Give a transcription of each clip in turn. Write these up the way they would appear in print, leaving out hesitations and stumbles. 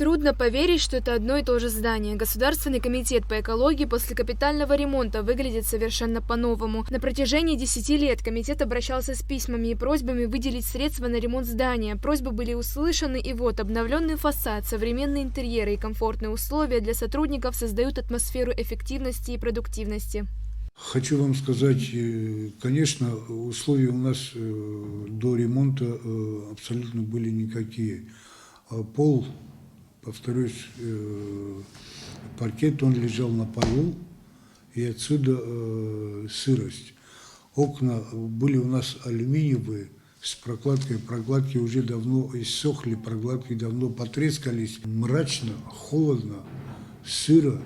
Трудно поверить, что это одно и то же здание. Государственный комитет по экологии после капитального ремонта выглядит совершенно по-новому. На протяжении 10 лет комитет обращался с письмами и просьбами выделить средства на ремонт здания. Просьбы были услышаны, и вот обновленный фасад, современные интерьеры и комфортные условия для сотрудников создают атмосферу эффективности и продуктивности. Хочу вам сказать, конечно, условия у нас до ремонта абсолютно были никакие. Пол, повторюсь, паркет, он лежал на полу, и отсюда сырость. Окна были у нас алюминиевые с прокладкой. Прокладки уже давно иссохли, прокладки давно потрескались. Мрачно, холодно, сыро.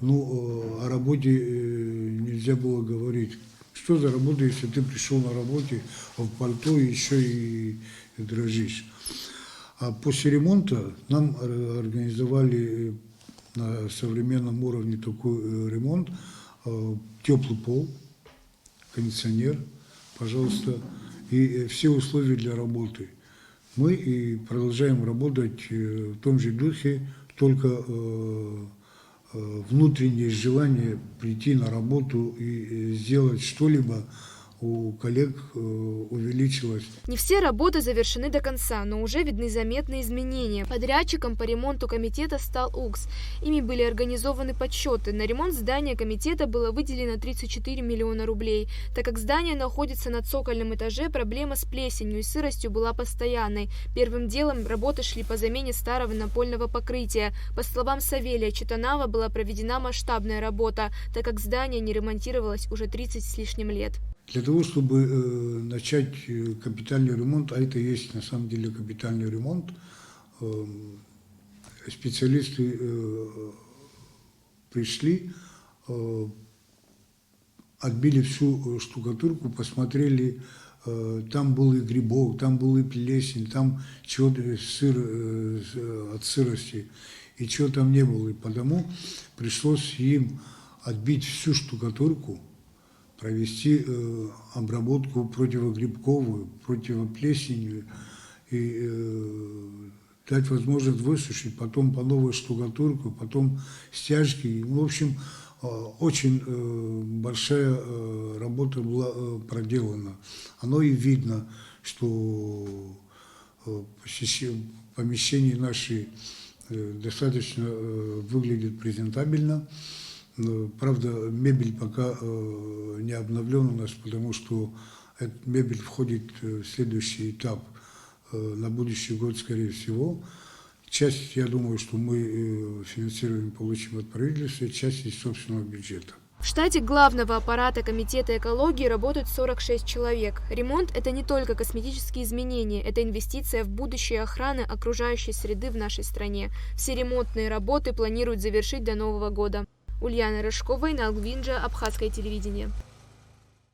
Ну, о работе нельзя было говорить. Что за работа, если ты пришел на работе в пальто и еще и дрожишь? А после ремонта нам организовали на современном уровне такой ремонт. Теплый пол, кондиционер, пожалуйста, и все условия для работы. Мы и продолжаем работать в том же духе, только внутреннее желание прийти на работу и сделать что-либо у коллег увеличилось. Не все работы завершены до конца, но уже видны заметные изменения. Подрядчиком по ремонту комитета стал УКС. Ими были организованы подсчеты. На ремонт здания комитета было выделено 34 миллиона рублей. Так как здание находится на цокольном этаже, проблема с плесенью и сыростью была постоянной. Первым делом работы шли по замене старого напольного покрытия. По словам Савелия Читанава, была проведена масштабная работа, так как здание не ремонтировалось уже 30 с лишним лет. Для того, чтобы начать капитальный ремонт, а это есть на самом деле капитальный ремонт, специалисты пришли, отбили всю штукатурку, посмотрели, там был и грибок, там был и плесень, там чего-то от сырости, и чего там не было. И потому пришлось им отбить всю штукатурку, провести обработку противогрибковую, противоплесеневую и дать возможность высушить, потом по новой штукатурку, потом стяжки. В общем, очень большая работа была проделана. Оно и видно, что помещения наши достаточно выглядят презентабельно. Правда, мебель пока не обновлена у нас, потому что эта мебель входит в следующий этап на будущий год, скорее всего. Часть, я думаю, что мы финансирование получим от правительства, часть из собственного бюджета. В штате главного аппарата Комитета экологии работают 46 человек. Ремонт – это не только косметические изменения, это инвестиция в будущее охраны окружающей среды в нашей стране. Все ремонтные работы планируют завершить до Нового года. Ульяна Рыжкова, Иналгвинджа, Абхазское телевидение.